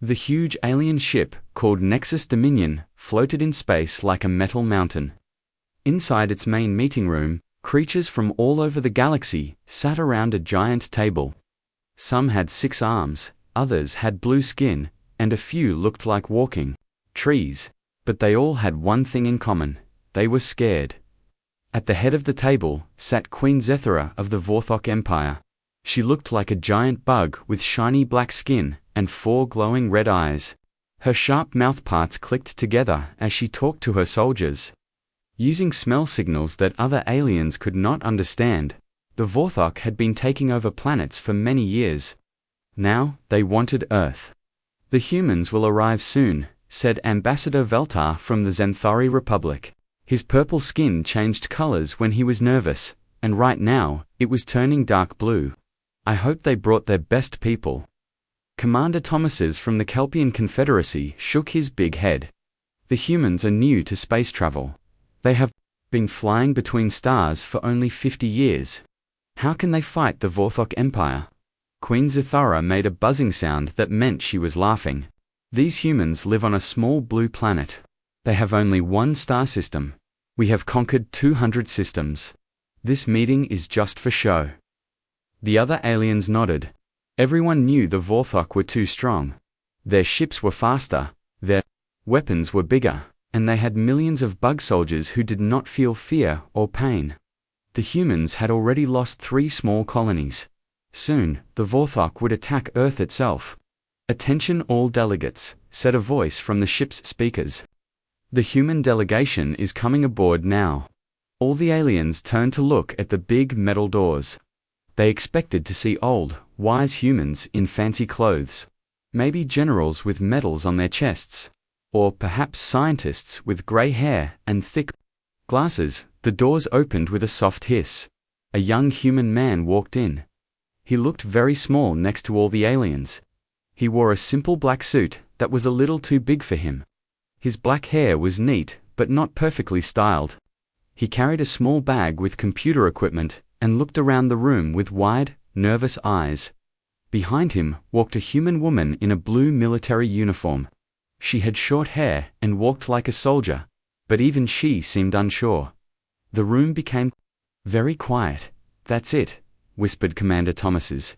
The huge alien ship, called Nexus Dominion, floated in space like a metal mountain. Inside its main meeting room, creatures from all over the galaxy sat around a giant table. Some had 6 arms, others had blue skin, and a few looked like walking trees. But they all had one thing in common: they were scared. At the head of the table sat Queen Zethara of the Vorthok Empire. She looked like a giant bug with shiny black skin and 4 glowing red eyes. Her sharp mouthparts clicked together as she talked to her soldiers. Using smell signals that other aliens could not understand, the Vorthok had been taking over planets for many years. Now, they wanted Earth. "The humans will arrive soon," said Ambassador Veltar from the Xanthari Republic. His purple skin changed colors when he was nervous, and right now, it was turning dark blue. "I hope they brought their best people." Commander Thomas's from the Kelpian Confederacy shook his big head. "The humans are new to space travel. They have been flying between stars for only 50 years. How can they fight the Vorthok Empire?" Queen Zethara made a buzzing sound that meant she was laughing. "These humans live on a small blue planet. They have only one star system. We have conquered 200 systems. This meeting is just for show." The other aliens nodded. Everyone knew the Vorthok were too strong. Their ships were faster, their weapons were bigger, and they had millions of bug soldiers who did not feel fear or pain. The humans had already lost 3 small colonies. Soon, the Vorthok would attack Earth itself. "Attention all delegates," said a voice from the ship's speakers. "The human delegation is coming aboard now." All the aliens turned to look at the big metal doors. They expected to see old, wise humans in fancy clothes. Maybe generals with medals on their chests. Or perhaps scientists with gray hair and thick glasses. The doors opened with a soft hiss. A young human man walked in. He looked very small next to all the aliens. He wore a simple black suit that was a little too big for him. His black hair was neat, but not perfectly styled. He carried a small bag with computer equipment and looked around the room with wide, nervous eyes. Behind him walked a human woman in a blue military uniform. She had short hair and walked like a soldier, but even she seemed unsure. The room became very quiet. "That's it," whispered Commander Thomas's.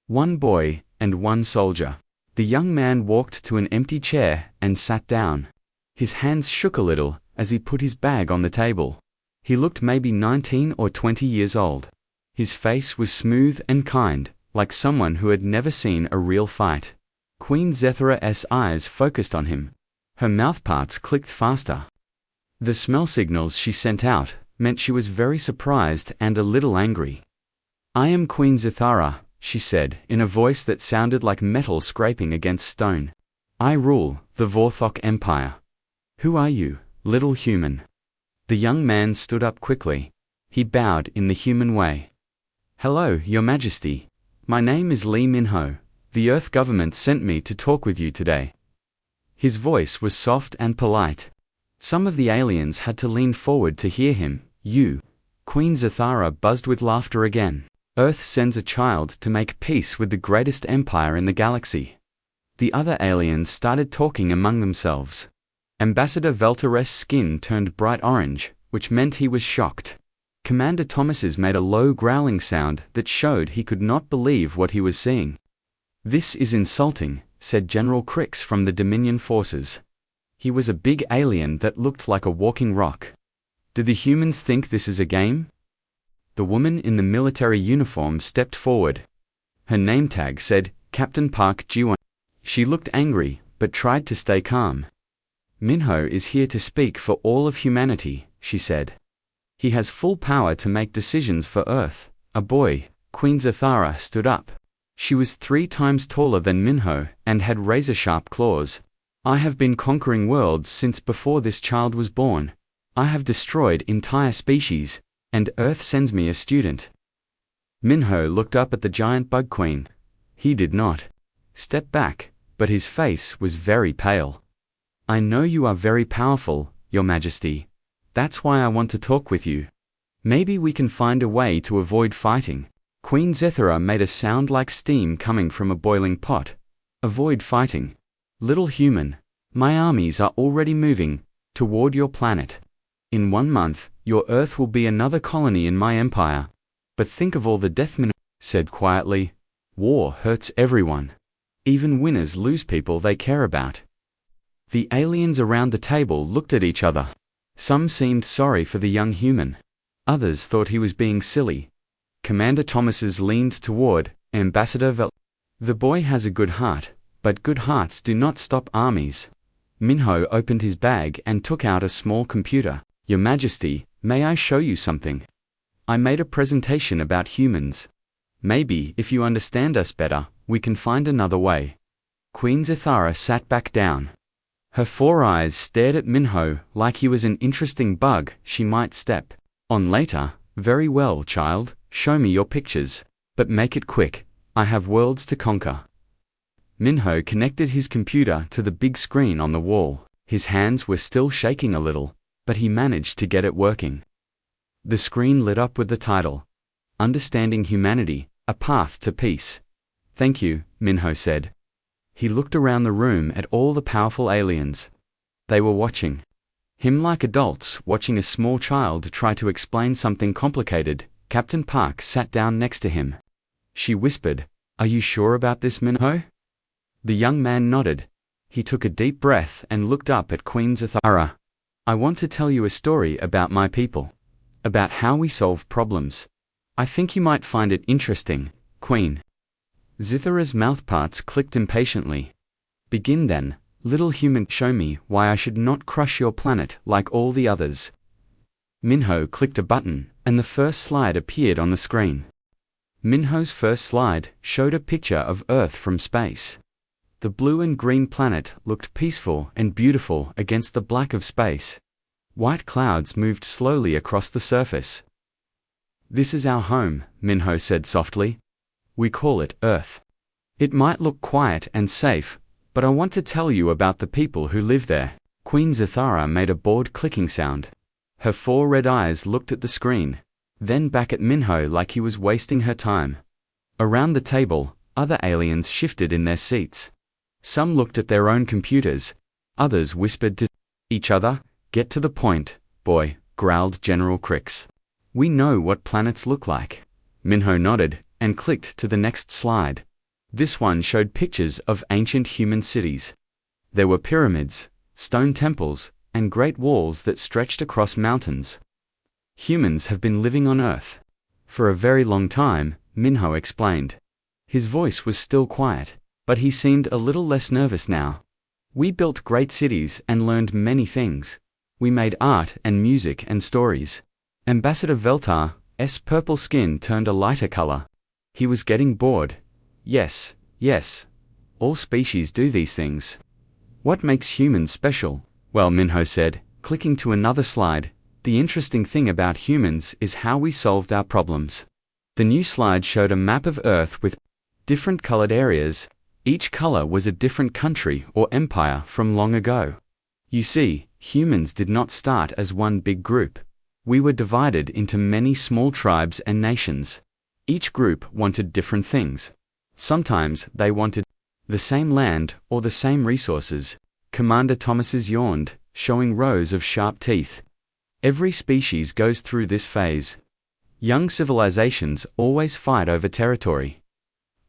"One boy and one soldier." The young man walked to an empty chair and sat down. His hands shook a little as he put his bag on the table. He looked maybe 19 or 20 years old. His face was smooth and kind, like someone who had never seen a real fight. Queen Zethara's eyes focused on him. Her mouthparts clicked faster. The smell signals she sent out meant she was very surprised and a little angry. "I am Queen Zethara," she said, in a voice that sounded like metal scraping against stone. "I rule the Vorthok Empire." "Who are you, little human?" The young man stood up quickly. He bowed in the human way. "Hello, Your Majesty. My name is Lee Minho. The Earth government sent me to talk with you today." His voice was soft and polite. Some of the aliens had to lean forward to hear him. "You." Queen Zethara buzzed with laughter again. "Earth sends a child to make peace with the greatest empire in the galaxy." The other aliens started talking among themselves. Ambassador Veltar's skin turned bright orange, which meant he was shocked. Commander Thomas's made a low growling sound that showed he could not believe what he was seeing. "This is insulting," said General Crix from the Dominion forces. He was a big alien that looked like a walking rock. "Do the humans think this is a game?" The woman in the military uniform stepped forward. Her name tag said, Captain Park Ji-won. She looked angry, but tried to stay calm. "Minho is here to speak for all of humanity," she said. "He has full power to make decisions for Earth." A boy, Queen Zethara, stood up. She was 3 times taller than Minho and had razor-sharp claws. "I have been conquering worlds since before this child was born. I have destroyed entire species, and Earth sends me a student." Minho looked up at the giant bug queen. He did not step back, but his face was very pale. "I know you are very powerful, Your Majesty. That's why I want to talk with you. Maybe we can find a way to avoid fighting." Queen Zethara made a sound like steam coming from a boiling pot. Avoid fighting. Little human, my armies are already moving toward your planet. In 1 month, your Earth will be another colony in my empire. But think of all the death. Minho said quietly. War hurts everyone. Even winners lose people they care about. The aliens around the table looked at each other. Some seemed sorry for the young human. Others thought he was being silly. Commander Thomas's leaned toward Ambassador Vel. The boy has a good heart, but good hearts do not stop armies. Minho opened his bag and took out a small computer. Your Majesty, may I show you something? I made a presentation about humans. Maybe, if you understand us better, we can find another way. Queen Zithara sat back down. Her 4 eyes stared at Minho like he was an interesting bug she might step on later. Very well, child, show me your pictures. But make it quick, I have worlds to conquer. Minho connected his computer to the big screen on the wall. His hands were still shaking a little, but he managed to get it working. The screen lit up with the title, Understanding Humanity, A Path to Peace. Thank you, Minho said. He looked around the room at all the powerful aliens. They were watching him like adults watching a small child try to explain something complicated. Captain Park sat down next to him. She whispered, Are you sure about this, Minho? The young man nodded. He took a deep breath and looked up at Queen Zithara. I want to tell you a story about my people. About how we solve problems. I think you might find it interesting, Queen. Zithara's mouthparts clicked impatiently. Begin then, little human. Show me why I should not crush your planet like all the others. Minho clicked a button, and the first slide appeared on the screen. Minho's first slide showed a picture of Earth from space. The blue and green planet looked peaceful and beautiful against the black of space. White clouds moved slowly across the surface. This is our home, Minho said softly. We call it Earth. It might look quiet and safe, but I want to tell you about the people who live there. Queen Zithara made a bored clicking sound. Her 4 red eyes looked at the screen, then back at Minho like he was wasting her time. Around the table, other aliens shifted in their seats. Some looked at their own computers. Others whispered to each other. Get to the point, boy, growled General Crix. We know what planets look like. Minho nodded and clicked to the next slide. This one showed pictures of ancient human cities. There were pyramids, stone temples, and great walls that stretched across mountains. Humans have been living on Earth for a very long time, Minho explained. His voice was still quiet, but he seemed a little less nervous now. We built great cities and learned many things. We made art and music and stories. Ambassador Veltar's purple skin turned a lighter color. He was getting bored. Yes, yes. All species do these things. What makes humans special? Well, Minho said, clicking to another slide, the interesting thing about humans is how we solved our problems. The new slide showed a map of Earth with different colored areas. Each color was a different country or empire from long ago. You see, humans did not start as one big group. We were divided into many small tribes and nations. Each group wanted different things. Sometimes they wanted the same land or the same resources. Commander Thomas's yawned, showing rows of sharp teeth. Every species goes through this phase. Young civilizations always fight over territory.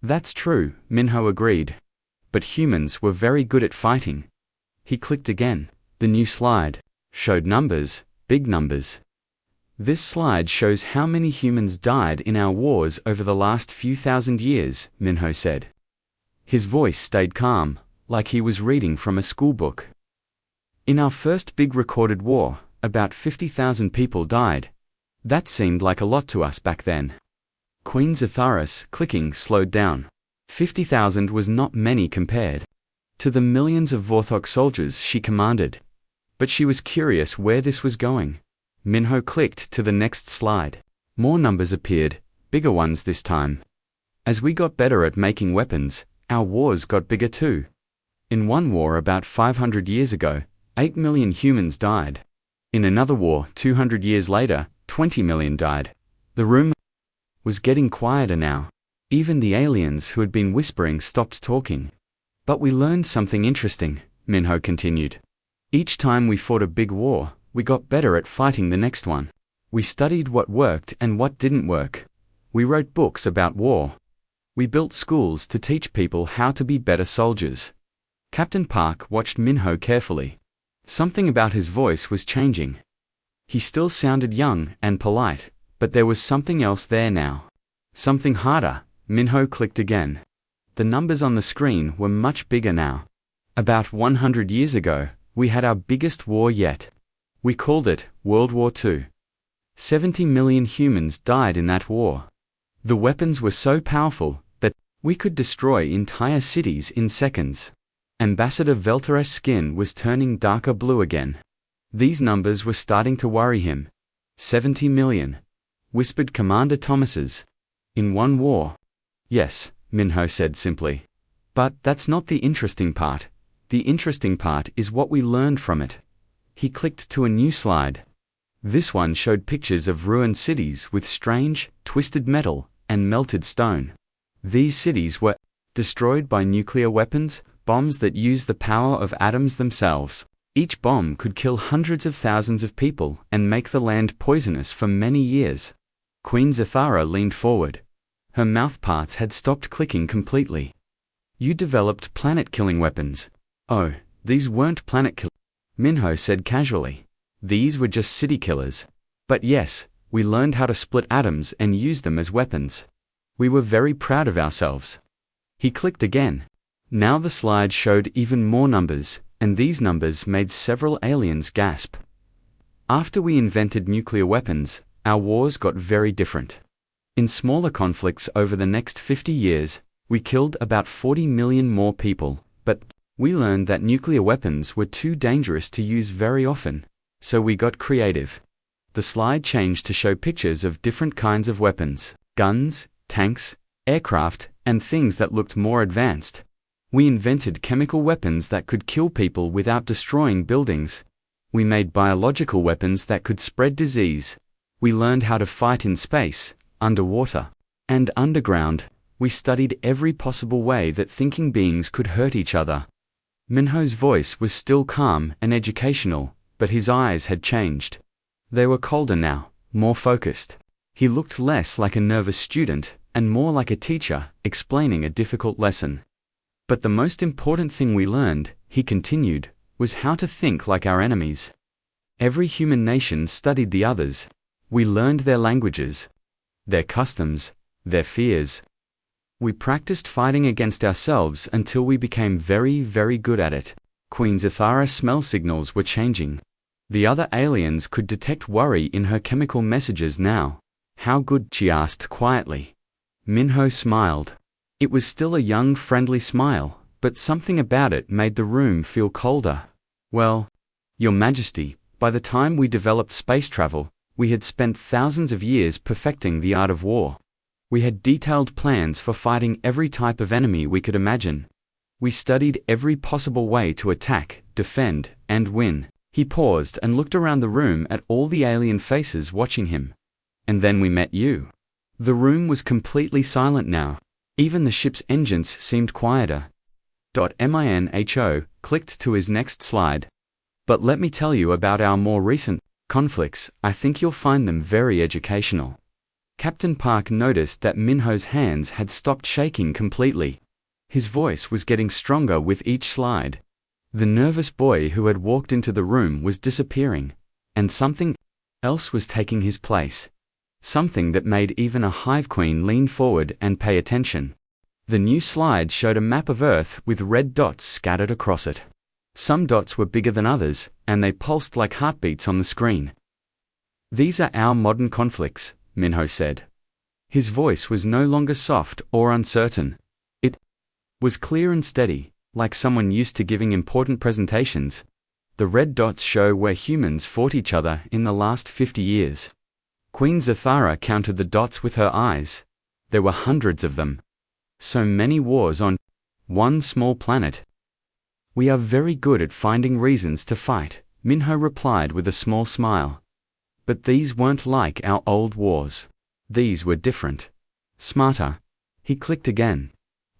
That's true, Minho agreed. But humans were very good at fighting. He clicked again. The new slide showed numbers, big numbers. This slide shows how many humans died in our wars over the last few thousand years, Minho said. His voice stayed calm, like he was reading from a school book. In our first big recorded war, about 50,000 people died. That seemed like a lot to us back then. Queen Zithara's clicking slowed down. 50,000 was not many compared to the millions of Vorthok soldiers she commanded. But she was curious where this was going. Minho clicked to the next slide. More numbers appeared, bigger ones this time. As we got better at making weapons, our wars got bigger too. In one war about 500 years ago, 8 million humans died. In another war 200 years later, 20 million died. The room was getting quieter now. Even the aliens who had been whispering stopped talking. But we learned something interesting, Minho continued. Each time we fought a big war, we got better at fighting the next one. We studied what worked and what didn't work. We wrote books about war. We built schools to teach people how to be better soldiers. Captain Park watched Minho carefully. Something about his voice was changing. He still sounded young and polite, but there was something else there now. Something harder. Minho clicked again. The numbers on the screen were much bigger now. About 100 years ago, we had our biggest war yet. We called it World War II. 70 million humans died in that war. The weapons were so powerful that we could destroy entire cities in seconds. Ambassador Veltere's skin was turning darker blue again. These numbers were starting to worry him. 70 million, whispered Commander Thomas's. In one war. Yes, Minho said simply. But that's not the interesting part. The interesting part is what we learned from it. He clicked to a new slide. This one showed pictures of ruined cities with strange, twisted metal and melted stone. These cities were destroyed by nuclear weapons, bombs that use the power of atoms themselves. Each bomb could kill hundreds of thousands of people and make the land poisonous for many years. Queen Zathara leaned forward. Her mouthparts had stopped clicking completely. You developed planet-killing weapons. Oh, these weren't planet killers, Minho said casually. These were just city killers. But yes, we learned how to split atoms and use them as weapons. We were very proud of ourselves. He clicked again. Now the slide showed even more numbers, and these numbers made several aliens gasp. After we invented nuclear weapons, our wars got very different. In smaller conflicts over the next 50 years, we killed about 40 million more people, but we learned that nuclear weapons were too dangerous to use very often, so we got creative. The slide changed to show pictures of different kinds of weapons, guns, tanks, aircraft, and things that looked more advanced. We invented chemical weapons that could kill people without destroying buildings. We made biological weapons that could spread disease. We learned how to fight in space, underwater, and underground. We studied every possible way that thinking beings could hurt each other. Minho's voice was still calm and educational, but his eyes had changed. They were colder now, more focused. He looked less like a nervous student and more like a teacher explaining a difficult lesson. But the most important thing we learned, he continued, was how to think like our enemies. Every human nation studied the others. We learned their languages, their customs, their fears. We practiced fighting against ourselves until we became very, very good at it. Queen Zathara's smell signals were changing. The other aliens could detect worry in her chemical messages now. How good? She asked quietly. Minho smiled. It was still a young, friendly smile, but something about it made the room feel colder. Well, Your Majesty, by the time we developed space travel, we had spent thousands of years perfecting the art of war. We had detailed plans for fighting every type of enemy we could imagine. We studied every possible way to attack, defend, and win. He paused and looked around the room at all the alien faces watching him. And then we met you. The room was completely silent now. Even the ship's engines seemed quieter. Minho clicked to his next slide. But let me tell you about our more recent conflicts. I think you'll find them very educational. Captain Park noticed that Minho's hands had stopped shaking completely. His voice was getting stronger with each slide. The nervous boy who had walked into the room was disappearing, and something else was taking his place. Something that made even a Hive Queen lean forward and pay attention. The new slide showed a map of Earth with red dots scattered across it. Some dots were bigger than others, and they pulsed like heartbeats on the screen. These are our modern conflicts, Minho said. His voice was no longer soft or uncertain. It was clear and steady, like someone used to giving important presentations. The red dots show where humans fought each other in the last 50 years. Queen Zathara counted the dots with her eyes. There were hundreds of them. So many wars on one small planet. We are very good at finding reasons to fight, Minho replied with a small smile. But these weren't like our old wars. These were different. Smarter. He clicked again.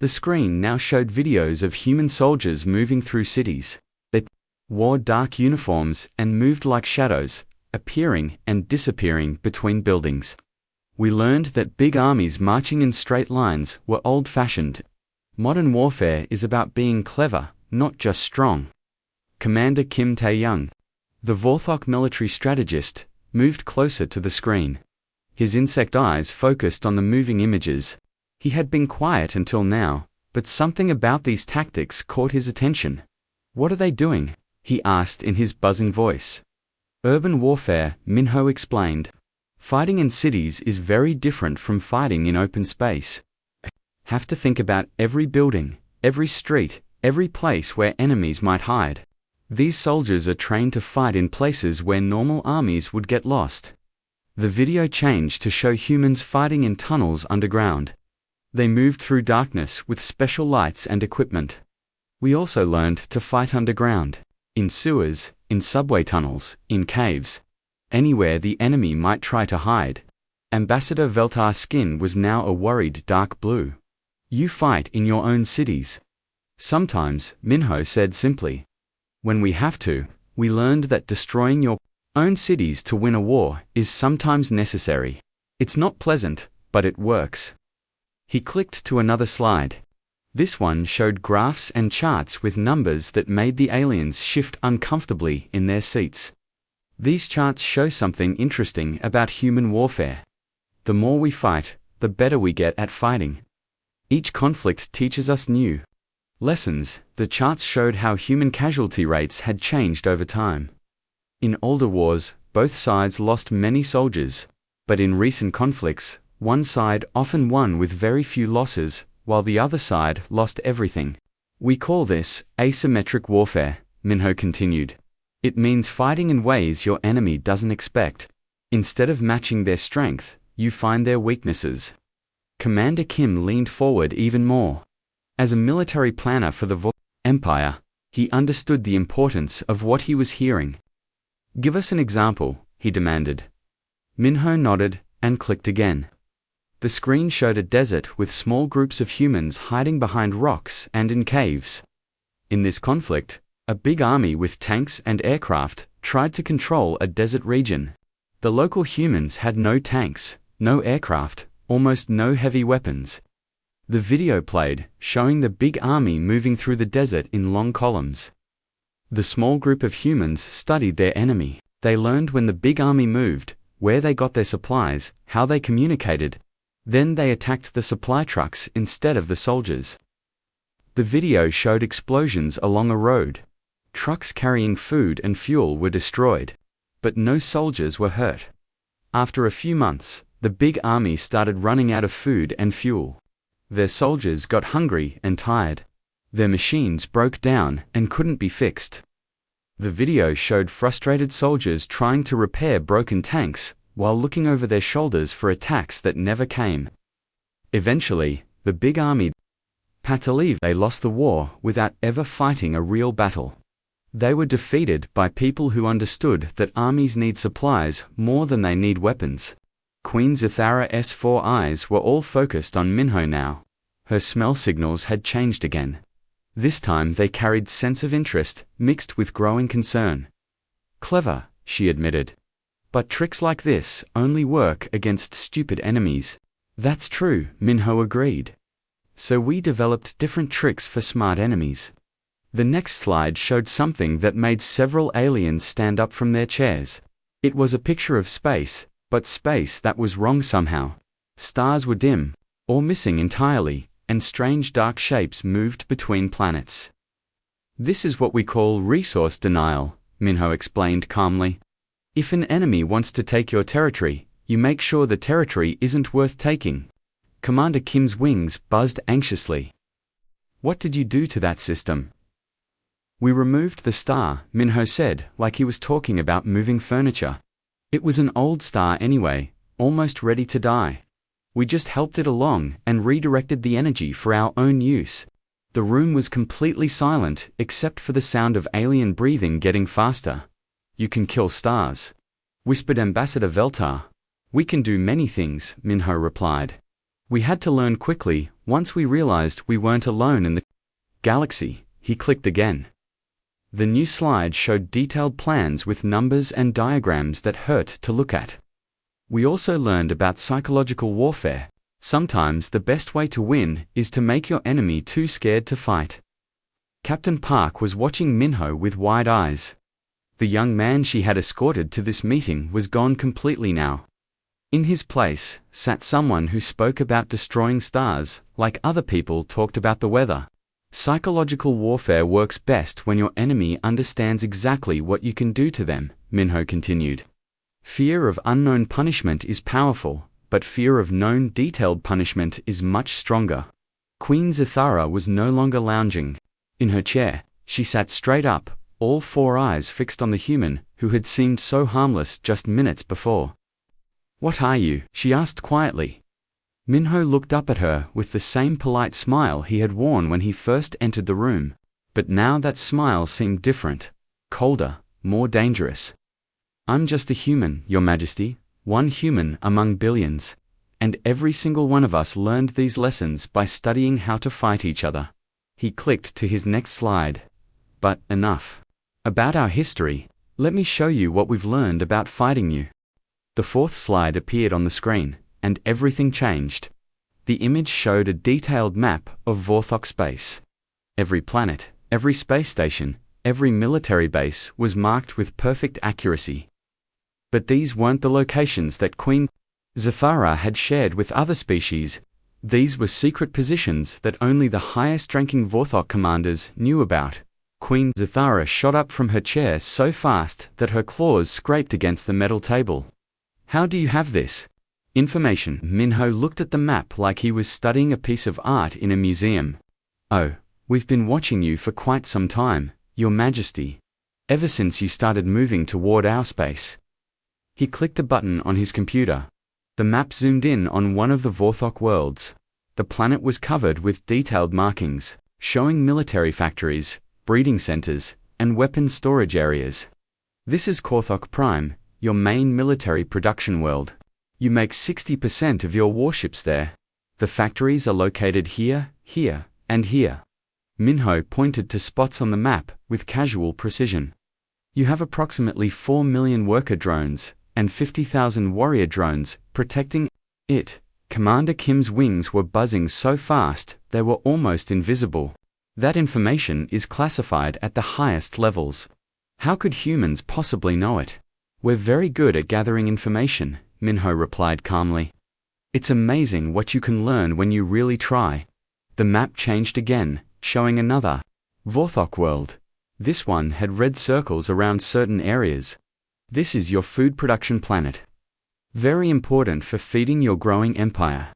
The screen now showed videos of human soldiers moving through cities. They wore dark uniforms and moved like shadows, appearing and disappearing between buildings. We learned that big armies marching in straight lines were old-fashioned. Modern warfare is about being clever, not just strong. Commander Kim Tae-young, the Vorthok military strategist, moved closer to the screen. His insect eyes focused on the moving images. He had been quiet until now, but something about these tactics caught his attention. "What are they doing?" he asked in his buzzing voice. "Urban warfare," Minho explained. "Fighting in cities is very different from fighting in open space. Have to think about every building, every street, every place where enemies might hide. These soldiers are trained to fight in places where normal armies would get lost." The video changed to show humans fighting in tunnels underground. They moved through darkness with special lights and equipment. We also learned to fight underground, in sewers, in subway tunnels, in caves, anywhere the enemy might try to hide. Ambassador Veltar's skin was now a worried dark blue. "You fight in your own cities." "Sometimes," Minho said simply. "When we have to." We learned that destroying your own cities to win a war is sometimes necessary. It's not pleasant, but it works. He clicked to another slide. This one showed graphs and charts with numbers that made the aliens shift uncomfortably in their seats. These charts show something interesting about human warfare. The more we fight, the better we get at fighting. Each conflict teaches us new lessons. The charts showed how human casualty rates had changed over time. In older wars, both sides lost many soldiers, but in recent conflicts, one side often won with very few losses, while the other side lost everything. "We call this asymmetric warfare," Minho continued. "It means fighting in ways your enemy doesn't expect. Instead of matching their strength, you find their weaknesses." Commander Kim leaned forward even more. As a military planner for the Empire, he understood the importance of what he was hearing. "Give us an example," he demanded. Minho nodded and clicked again. The screen showed a desert with small groups of humans hiding behind rocks and in caves. In this conflict, a big army with tanks and aircraft tried to control a desert region. The local humans had no tanks, no aircraft, almost no heavy weapons. The video played, showing the big army moving through the desert in long columns. The small group of humans studied their enemy. They learned when the big army moved, where they got their supplies, how they communicated. Then they attacked the supply trucks instead of the soldiers. The video showed explosions along a road. Trucks carrying food and fuel were destroyed, but no soldiers were hurt. After a few months, the big army started running out of food and fuel. Their soldiers got hungry and tired. Their machines broke down and couldn't be fixed. The video showed frustrated soldiers trying to repair broken tanks while looking over their shoulders for attacks that never came. Eventually, the big army had to leave. They lost the war without ever fighting a real battle. They were defeated by people who understood that armies need supplies more than they need weapons. Queen Zithara's 4 eyes were all focused on Minho now. Her smell signals had changed again. This time they carried sense of interest mixed with growing concern. "Clever," she admitted. "But tricks like this only work against stupid enemies." "That's true," Minho agreed. "So we developed different tricks for smart enemies." The next slide showed something that made several aliens stand up from their chairs. It was a picture of space, but space that was wrong somehow. Stars were dim, or missing entirely, and strange dark shapes moved between planets. "This is what we call resource denial," Minho explained calmly. "If an enemy wants to take your territory, you make sure the territory isn't worth taking." Commander Kim's wings buzzed anxiously. "What did you do to that system?" "We removed the star," Minho said, like he was talking about moving furniture. "It was an old star anyway, almost ready to die. We just helped it along and redirected the energy for our own use." The room was completely silent except for the sound of alien breathing getting faster. "You can kill stars," whispered Ambassador Veltar. "We can do many things," Minho replied. We had to learn quickly. Once we realized we weren't alone in the galaxy. He clicked again. The new slide showed detailed plans with numbers and diagrams that hurt to look at. We also learned about psychological warfare. Sometimes the best way to win is to make your enemy too scared to fight. Captain Park was watching Minho with wide eyes. The young man she had escorted to this meeting was gone completely now. In his place sat someone who spoke about destroying stars, like other people talked about the weather. Psychological warfare works best when your enemy understands exactly what you can do to them, Minho continued. Fear of unknown punishment is powerful, but fear of known detailed punishment is much stronger. Queen Zathara was no longer lounging. In her chair, she sat straight up, all four eyes fixed on the human who had seemed so harmless just minutes before. "What are you?" she asked quietly. Minho looked up at her with the same polite smile he had worn when he first entered the room, but now that smile seemed different, colder, more dangerous. "I'm just a human, Your Majesty, one human among billions, and every single one of us learned these lessons by studying how to fight each other." He clicked to his next slide. "But enough about our history. Let me show you what we've learned about fighting you." The fourth slide appeared on the screen, and everything changed. The image showed a detailed map of Vorthok space. Every planet, every space station, every military base was marked with perfect accuracy. But these weren't the locations that Queen Zathara had shared with other species. These were secret positions that only the highest-ranking Vorthok commanders knew about. Queen Zathara shot up from her chair so fast that her claws scraped against the metal table. "How do you have this information?" Minho looked at the map like he was studying a piece of art in a museum. "Oh, we've been watching you for quite some time, Your Majesty. Ever since you started moving toward our space." He clicked a button on his computer. The map zoomed in on one of the Vorthok worlds. The planet was covered with detailed markings, showing military factories, breeding centers, and weapon storage areas. "This is Korthok Prime, your main military production world. You make 60% of your warships there. The factories are located here, here, and here." Minho pointed to spots on the map with casual precision. "You have approximately 4 million worker drones and 50,000 warrior drones protecting it." Commander Kim's wings were buzzing so fast they were almost invisible. "That information is classified at the highest levels. How could humans possibly know it?" "We're very good at gathering information," Minho replied calmly. "It's amazing what you can learn when you really try." The map changed again, showing another Vorthok world. This one had red circles around certain areas. "This is your food production planet. Very important for feeding your growing empire.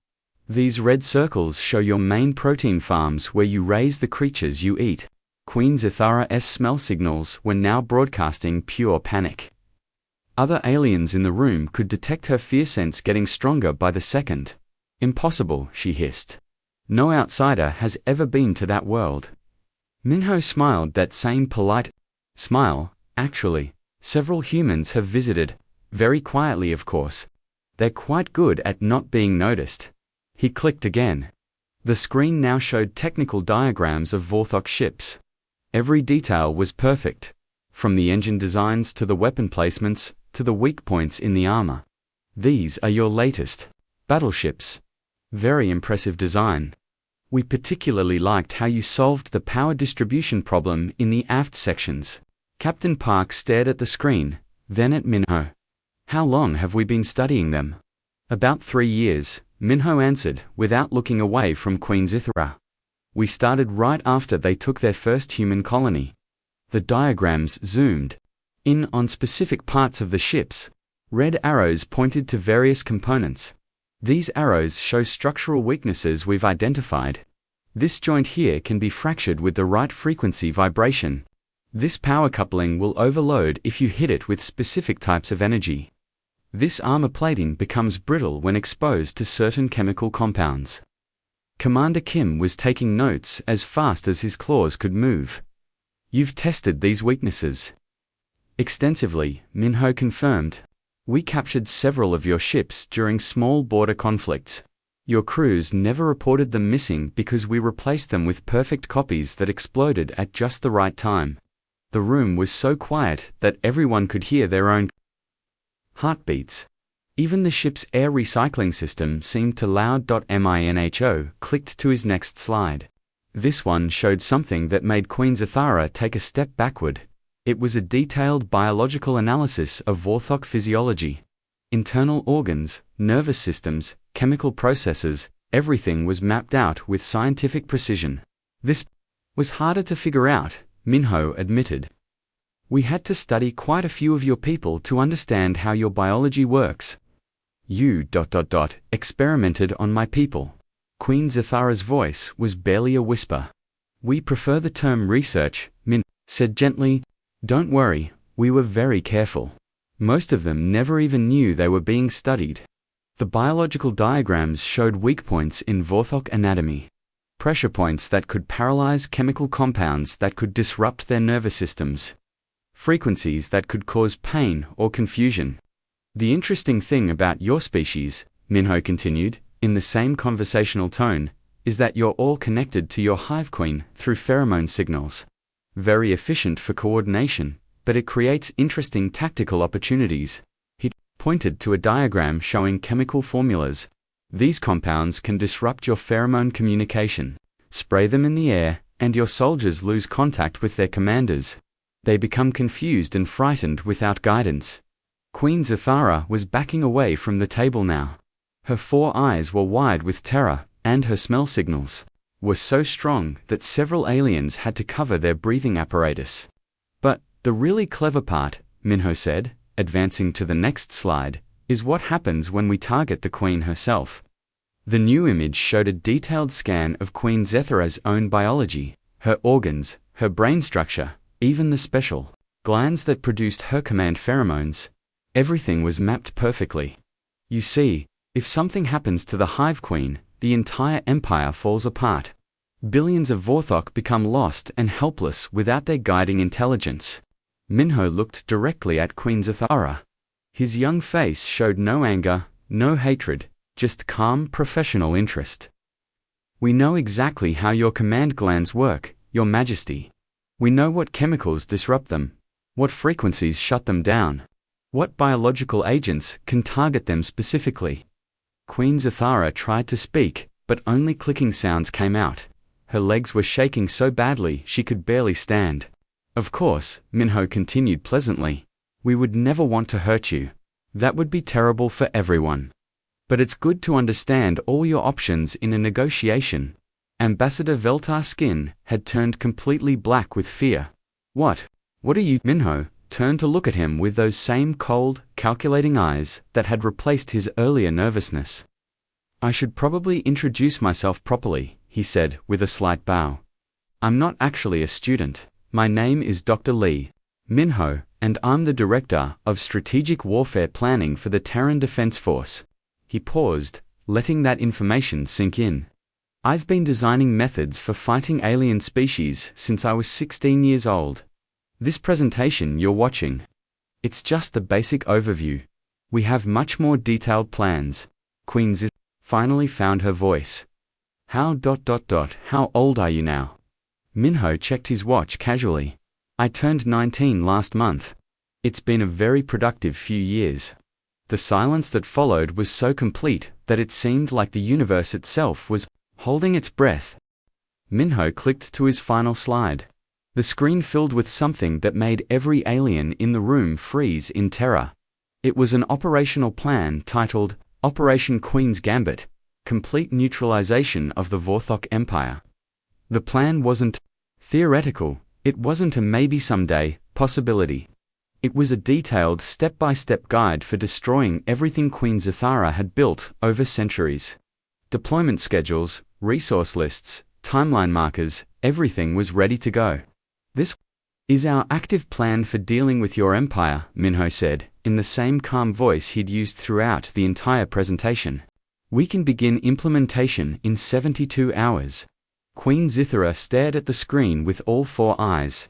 These red circles show your main protein farms where you raise the creatures you eat." Queen Zathara's smell signals were now broadcasting pure panic. Other aliens in the room could detect her fear sense getting stronger by the second. "Impossible," she hissed. "No outsider has ever been to that world." Minho smiled that same polite smile. "Actually, several humans have visited, very quietly of course. They're quite good at not being noticed." He clicked again. The screen now showed technical diagrams of Vorthok ships. Every detail was perfect, from the engine designs to the weapon placements to the weak points in the armor. "These are your latest battleships. Very impressive design. We particularly liked how you solved the power distribution problem in the aft sections." Captain Park stared at the screen, then at Minho. "How long have we been studying them?" "About 3 years, Minho answered, without looking away from Queen Zathara. "We started right after they took their first human colony." The diagrams zoomed in on specific parts of the ships. Red arrows pointed to various components. "These arrows show structural weaknesses we've identified. This joint here can be fractured with the right frequency vibration. This power coupling will overload if you hit it with specific types of energy. This armor plating becomes brittle when exposed to certain chemical compounds." Commander Kim was taking notes as fast as his claws could move. "You've tested these weaknesses?" "Extensively," Minho confirmed. "We captured several of your ships during small border conflicts. Your crews never reported them missing because we replaced them with perfect copies that exploded at just the right time. The room was so quiet that everyone could hear their own heartbeats. Even the ship's air recycling system seemed to loud. Minho clicked to his next slide. This one showed something that made Queen Zathara take a step backward. It was a detailed biological analysis of Vorthok physiology. Internal organs, nervous systems, chemical processes, everything was mapped out with scientific precision. This was harder to figure out, Minho admitted. We had to study quite a few of your people to understand how your biology works. You ... experimented on my people. Queen Zathara's voice was barely a whisper. We prefer the term research, Min said gently. Don't worry, we were very careful. Most of them never even knew they were being studied. The biological diagrams showed weak points in Vorthok anatomy. Pressure points that could paralyze chemical compounds that could disrupt their nervous systems. Frequencies that could cause pain or confusion. The interesting thing about your species, Minho continued, in the same conversational tone, is that you're all connected to your hive queen through pheromone signals. Very efficient for coordination, but it creates interesting tactical opportunities. He pointed to a diagram showing chemical formulas. These compounds can disrupt your pheromone communication. Spray them in the air, and your soldiers lose contact with their commanders. They become confused and frightened without guidance. Queen Zathara was backing away from the table now. Her 4 eyes were wide with terror, and her smell signals were so strong that several aliens had to cover their breathing apparatus. But the really clever part, Minho said, advancing to the next slide, is what happens when we target the Queen herself. The new image showed a detailed scan of Queen Zathara's own biology, her organs, her brain structure, even the special glands that produced her command pheromones. Everything was mapped perfectly. You see, if something happens to the Hive Queen, the entire empire falls apart. Billions of Vorthok become lost and helpless without their guiding intelligence. Minho looked directly at Queen Zathara. His young face showed no anger, no hatred, just calm professional interest. We know exactly how your command glands work, Your Majesty. We know what chemicals disrupt them, what frequencies shut them down, what biological agents can target them specifically. Queen Zathara tried to speak, but only clicking sounds came out. Her legs were shaking so badly she could barely stand. Of course, Minho continued pleasantly, we would never want to hurt you. That would be terrible for everyone. But it's good to understand all your options in a negotiation. Ambassador Veltar's skin had turned completely black with fear. What are you? Minho turned to look at him with those same cold, calculating eyes that had replaced his earlier nervousness. I should probably introduce myself properly, he said with a slight bow. I'm not actually a student. My name is Dr. Lee Minho, and I'm the Director of Strategic Warfare Planning for the Terran Defense Force. He paused, letting that information sink in. I've been designing methods for fighting alien species since I was 16 years old. This presentation you're watching, it's just the basic overview. We have much more detailed plans. Queen Ziz finally found her voice. How old are you now? Minho checked his watch casually. I turned 19 last month. It's been a very productive few years. The silence that followed was so complete that it seemed like the universe itself was holding its breath. Minho clicked to his final slide. The screen filled with something that made every alien in the room freeze in terror. It was an operational plan titled Operation Queen's Gambit, Complete Neutralization of the Vorthok Empire. The plan wasn't theoretical, it wasn't a maybe someday possibility. It was a detailed step-by-step guide for destroying everything Queen Zathara had built over centuries. Deployment schedules, resource lists, timeline markers, everything was ready to go. This is our active plan for dealing with your empire, Minho said, in the same calm voice he'd used throughout the entire presentation. We can begin implementation in 72 hours. Queen Zathara stared at the screen with all 4 eyes.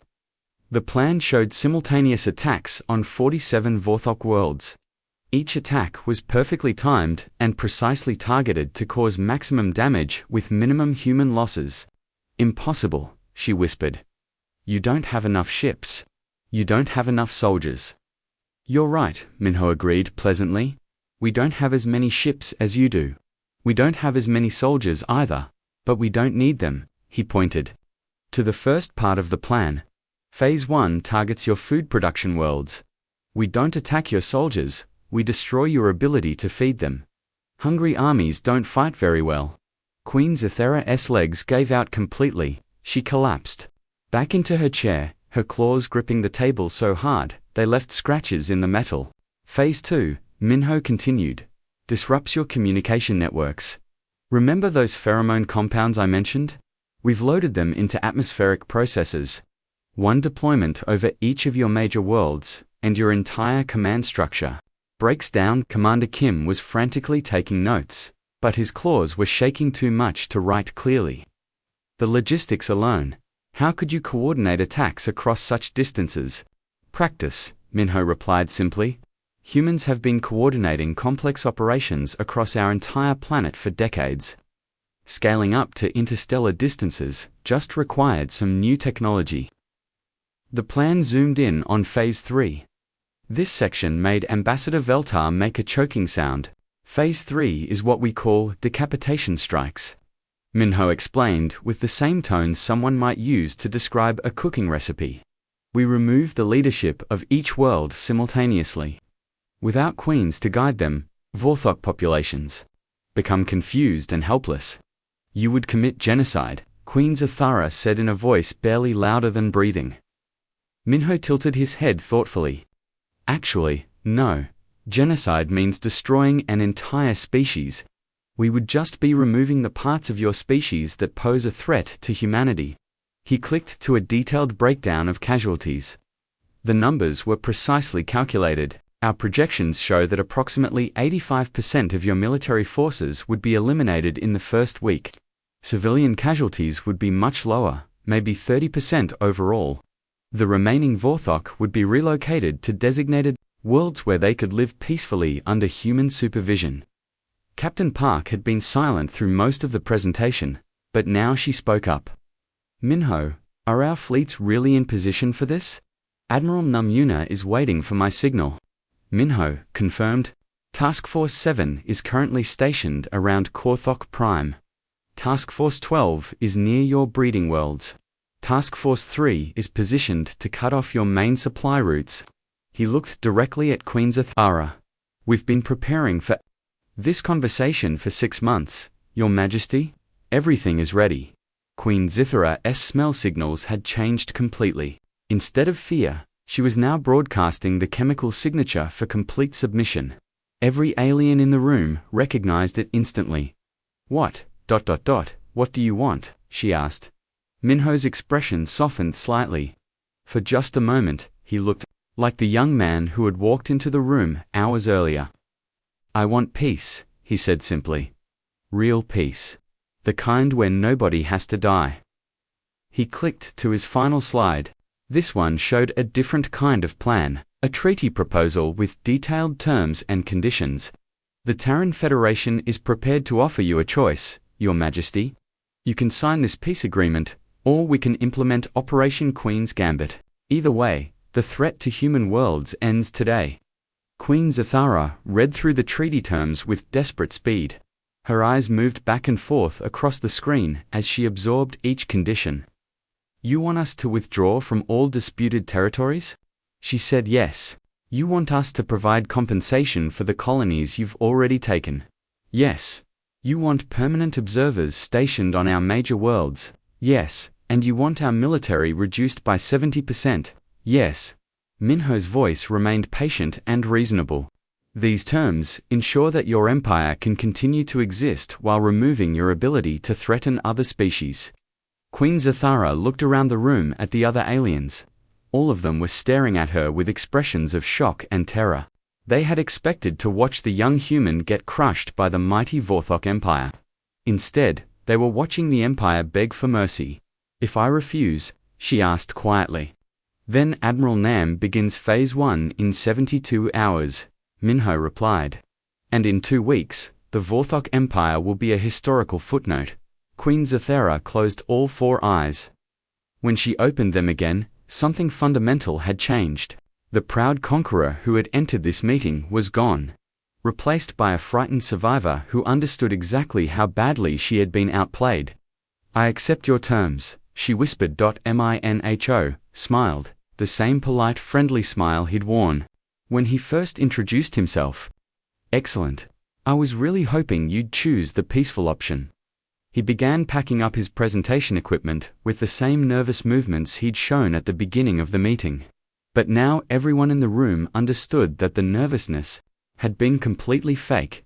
The plan showed simultaneous attacks on 47 Vorthok worlds. Each attack was perfectly timed and precisely targeted to cause maximum damage with minimum human losses. Impossible, she whispered. You don't have enough ships. You don't have enough soldiers. You're right, Minho agreed pleasantly. We don't have as many ships as you do. We don't have as many soldiers either, but we don't need them, he pointed to the first part of the plan. Phase 1 targets your food production worlds. We don't attack your soldiers, we destroy your ability to feed them. Hungry armies don't fight very well. Queen Zathera's legs gave out completely. She collapsed back into her chair, her claws gripping the table so hard they left scratches in the metal. Phase 2, Minho continued, disrupts your communication networks. Remember those pheromone compounds I mentioned? We've loaded them into atmospheric processors. One deployment over each of your major worlds, and your entire command structure breaks down. Commander Kim was frantically taking notes, but his claws were shaking too much to write clearly. The logistics alone. How could you coordinate attacks across such distances? Practice, Minho replied simply. Humans have been coordinating complex operations across our entire planet for decades. Scaling up to interstellar distances just required some new technology. The plan zoomed in on Phase 3. This section made Ambassador Veltar make a choking sound. Phase 3 is what we call decapitation strikes. Minho explained with the same tone someone might use to describe a cooking recipe. We remove the leadership of each world simultaneously. Without queens to guide them, Vorthok populations become confused and helpless. You would commit genocide, Queen Zathara said in a voice barely louder than breathing. Minho tilted his head thoughtfully. Actually, no. Genocide means destroying an entire species. We would just be removing the parts of your species that pose a threat to humanity. He clicked to a detailed breakdown of casualties. The numbers were precisely calculated. Our projections show that approximately 85% of your military forces would be eliminated in the first week. Civilian casualties would be much lower, maybe 30% overall. The remaining Vorthok would be relocated to designated worlds where they could live peacefully under human supervision. Captain Park had been silent through most of the presentation, but now she spoke up. Minho, are our fleets really in position for this? Admiral Numuna is waiting for my signal. Minho confirmed. Task Force 7 is currently stationed around Korthok Prime. Task Force 12 is near your breeding worlds. Task Force 3 is positioned to cut off your main supply routes. He looked directly at Queen Zathara. We've been preparing for this conversation for 6 months, Your Majesty. Everything is ready. Queen Zathara's smell signals had changed completely. Instead of fear, she was now broadcasting the chemical signature for complete submission. Every alien in the room recognized it instantly. What do you want? She asked. Minho's expression softened slightly. For just a moment, he looked like the young man who had walked into the room hours earlier. I want peace, he said simply. Real peace. The kind where nobody has to die. He clicked to his final slide. This one showed a different kind of plan, a treaty proposal with detailed terms and conditions. The Terran Federation is prepared to offer you a choice, Your Majesty. You can sign this peace agreement, or we can implement Operation Queen's Gambit. Either way, the threat to human worlds ends today. Queen Zathara read through the treaty terms with desperate speed. Her eyes moved back and forth across the screen as she absorbed each condition. You want us to withdraw from all disputed territories? She said yes. You want us to provide compensation for the colonies you've already taken? Yes. You want permanent observers stationed on our major worlds? Yes. And you want our military reduced by 70%? Yes. Minho's voice remained patient and reasonable. These terms ensure that your empire can continue to exist while removing your ability to threaten other species. Queen Zathara looked around the room at the other aliens. All of them were staring at her with expressions of shock and terror. They had expected to watch the young human get crushed by the mighty Vorthok Empire. Instead, they were watching the Empire beg for mercy. If I refuse, she asked quietly. Then Admiral Nam begins Phase 1 in 72 hours. Minho replied. And in 2 weeks, the Vorthok Empire will be a historical footnote. Queen Zathera closed all 4 eyes. When she opened them again, something fundamental had changed. The proud conqueror who had entered this meeting was gone, replaced by a frightened survivor who understood exactly how badly she had been outplayed. I accept your terms, she whispered. Minho smiled, the same polite, friendly smile he'd worn when he first introduced himself. Excellent. I was really hoping you'd choose the peaceful option. He began packing up his presentation equipment with the same nervous movements he'd shown at the beginning of the meeting. But now everyone in the room understood that the nervousness had been completely fake.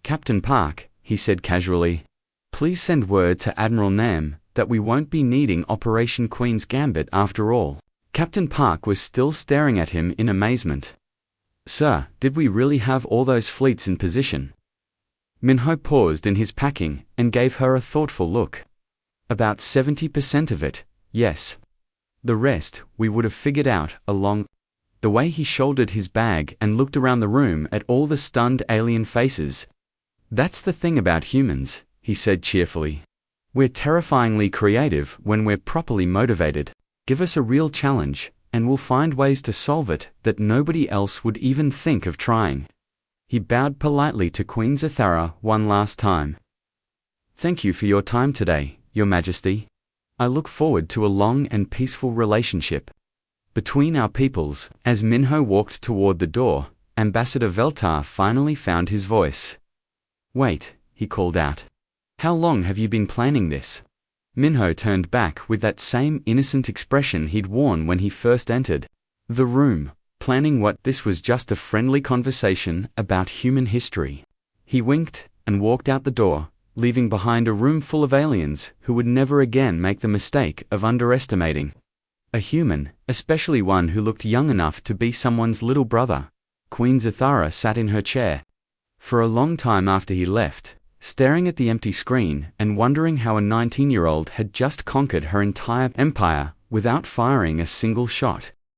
Captain Park, he said casually, please send word to Admiral Nam that we won't be needing Operation Queen's Gambit after all. Captain Park was still staring at him in amazement. Sir, did we really have all those fleets in position? Minho paused in his packing and gave her a thoughtful look. About 70% of it, yes. The rest, we would have figured out along. The way he shouldered his bag and looked around the room at all the stunned alien faces. That's the thing about humans, he said cheerfully. We're terrifyingly creative when we're properly motivated. Give us a real challenge, and we'll find ways to solve it that nobody else would even think of trying. He bowed politely to Queen Zathera one last time. Thank you for your time today, Your Majesty. I look forward to a long and peaceful relationship between our peoples. As Minho walked toward the door, Ambassador Veltar finally found his voice. Wait, he called out. How long have you been planning this? Minho turned back with that same innocent expression he'd worn when he first entered the room. Planning what? This was just a friendly conversation about human history. He winked and walked out the door, leaving behind a room full of aliens who would never again make the mistake of underestimating a human, especially one who looked young enough to be someone's little brother. Queen Zathara sat in her chair for a long time after he left, staring at the empty screen and wondering how a 19-year-old had just conquered her entire empire without firing a single shot.